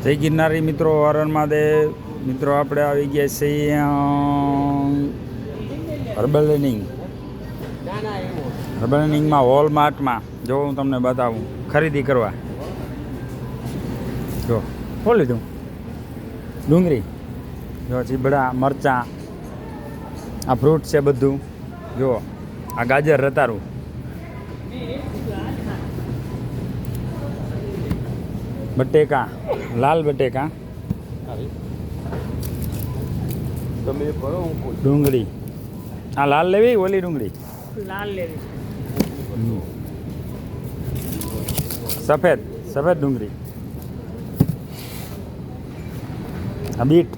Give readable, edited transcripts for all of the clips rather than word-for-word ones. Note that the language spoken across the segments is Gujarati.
જય ગિરનારી મિત્રો, હરણ મહાદેવ મિત્રો. આપણે આવી ગયા છીએ હર્બલનિંગમાં વોલમાર્ટમાં. જો હું તમને બતાવું, ખરીદી કરવા. જો શું લીધું? ડુંગળી, જો ચીબડા, મરચાં, આ ફ્રૂટ છે બધું. જો આ ગાજર રતારું, બટેકા, લાલ બટેકા, ડુંગળી. આ લાલ લેવી, ઓલી ડુંગળી લાલ લેવી, સફેદ સફેદ ડુંગળી, આ બીટ.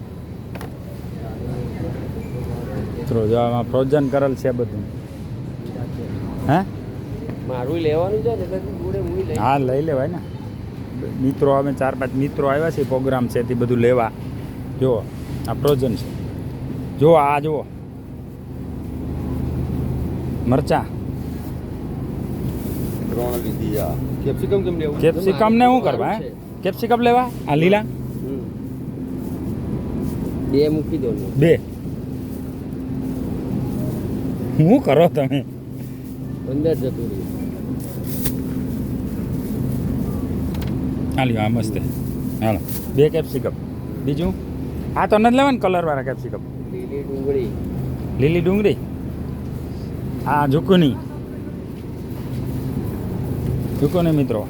મિત્રો જો આમાં ફ્રોઝન કરેલ છે બધું. હે મારું લેવાનું છે ને, હા લઈ લેવાય ને મિત્રો. અમે 4-5 મિત્રો આવ્યા છે, પ્રોગ્રામ છે તે બધું લેવા. જુઓ આ ફ્રોઝન છે. જુઓ આ જુઓ મરચા. કેપ્સિકમ કેમ લેવું? કેપ્સિકમ ને શું કરવા? હે કેપ્સિકમ લેવા? આ લીલા 2 મૂકી દો. 2 શું કરો તમે? અંદર જતું રહ્યું. હાલ્યો આ મસ્ત. હાલો 2 કેપ્સિકમ. બીજું આ તો નથી લેવા ને કલરવાળા કેપ્સિકમ. લીલી ડુંગળી, લીલી ડુંગળી, આ ઝુકુની ઝુકુની મિત્રો.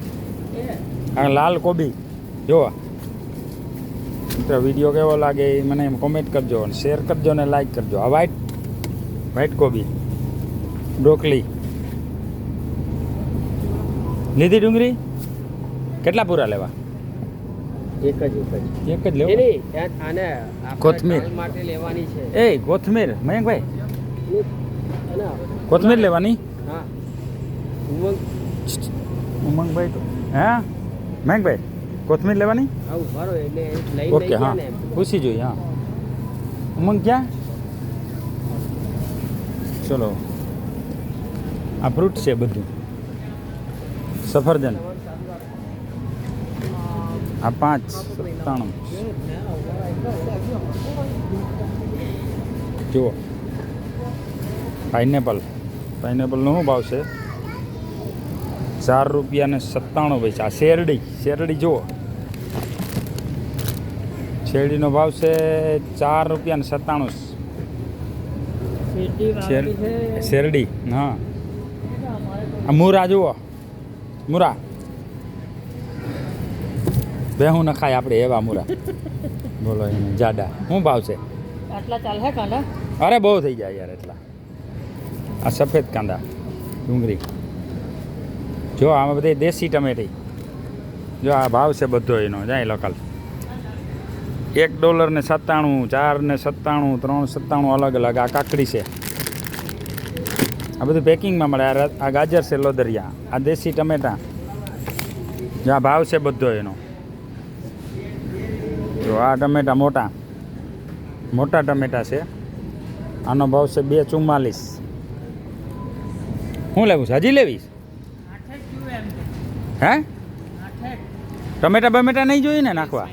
આ લાલ કોબી. જુઓ મિત્રો, વિડીયો કેવો લાગે એ મને કોમેન્ટ કરજો અને શેર કરજો ને લાઈક કરજો. આ વ્હાઈટ કોબી, બ્રોકલી. લીધી ડુંગળી. કેટલા પૂરા લેવા? એક જ લેવા. આને કોથમીર માટે લેવાની છે. એ કોથમીર મયંકભાઈ, કોથમીર લેવાની. હા ઉમંગભાઈ તો હે મયંકભાઈ, કોથમીર લેવાની. આવું ભરો એટલે લઈ ઓકે હા, પૂછી જોઈએ. હા ઉમંગ ક્યાં? ચલો આ ફ્રૂટ છે બધું. સફરજન આ 5.97. જુઓ પાઇનેપલનો શું ભાવ છે? 4 રૂપિયા ને 97 પૈસા. આ શેરડી જુઓ, શેરડીનો ભાવ છે 4 રૂપિયા ને 97. શેરડી. હા આ મૂરા જુઓ, મૂરા બેહું ન ખાય આપણે એવા મૂરા. બોલો એને જાડા શું ભાવ છે? આટલા ચાલ હે કાંડા? અરે બહુ થઈ જાય યાર એટલા. આ સફેદ કાંદા, ડુંગળી. જો આમાં બધી દેશી ટમેટી. જો આ ભાવ છે બધો એનો, જાય લોકલ. $1 ને 97, 4 ને 97, 3 97 અલગ અલગ. આ કાકડી છે, આ બધું પેકિંગમાં મળે. આ ગાજર છે લોદરિયા, આ દેશી ટમેટા. જો આ ભાવ છે બધો એનો. જો આ ટમેટા મોટા ટમેટા છે. આનો ભાવ છે 2.44. શું લેવું છે? હજી લેવીશ? હે ટમેટા નહીં જોઈએ ને નાખવા?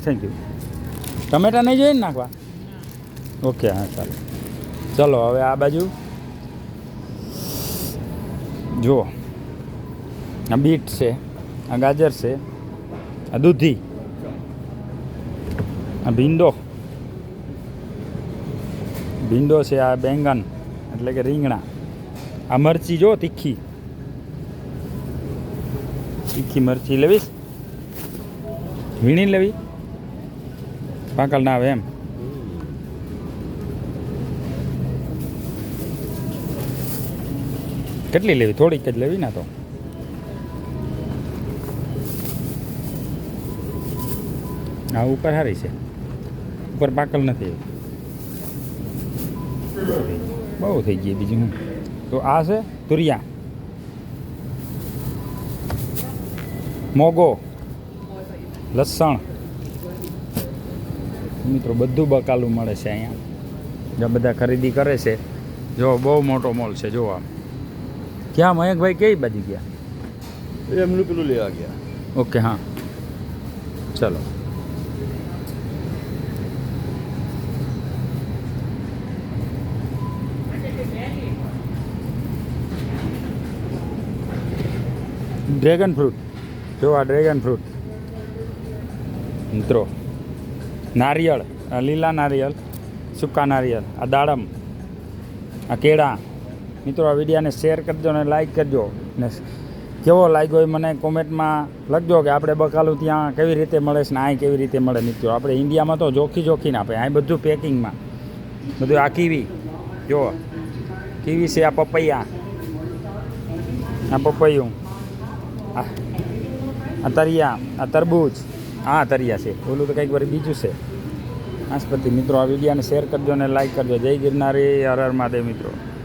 Thank you. ટમેટા નહીં જોઈએ ને નાખવા? ઓકે હા ચાલો. ચલો હવે આ બાજુ જુઓ, આ બીટ છે, આ ગાજર છે, આ દૂધી, આ ભીંડો છે, આ બેંગન એટલે કે રીંગણા. આ મરચી જો તીખી મરચી લેવીશ? વીણી લેવી? પાકલ ના આવે એમ. કેટલી લેવી? થોડીક જ લેવી ના તો. આ ઉપર સારી છે, ઉપર પાકલ નથી. બહુ થઈ ગઈ. બીજું હું તો આ છે તુરિયા, મોગો, લસણ. મિત્રો બધું બકાલું મળે છે અહીંયા. જ્યાં બધા ખરીદી કરે છે. જો બહુ મોટો મોલ છે. જો આમ ક્યાં મયંકભાઈ કઈ બાજુ ગયા? એમનું પેલું લેવા ગયા. ઓકે હા ચલો ડ્રેગન ફ્રૂટ જો આ ડ્રેગન ફ્રૂટ મિત્રો નારિયેળ આ લીલા નારિયેળ સૂકા નારિયેળ આ દાડમ આ કેળા મિત્રો આ વિડીયોને શેર કરજો ને લાઈક કરજો ને કેવો લાગ્યો એ મને કોમેન્ટમાં લખજો કે આપણે બકાલું ત્યાં કેવી રીતે મળે છે ને અહીં કેવી રીતે મળે મિત્રો આપણે ઇન્ડિયામાં તો જોખીને આપે અહીં બધું પેકિંગમાં બધું આ કીવી જો કીવી છે આ પપૈયા આ પપૈયું આ તરિયા આ તરબૂચ હા તરિયા છે ઓલું તો કંઈક વાર બીજું છે નાશપતિ મિત્રો આ વિડીયોને શેર કરજો ને લાઈક કરજો જય ગિરનારી હર હર મહાદેવ મિત્રો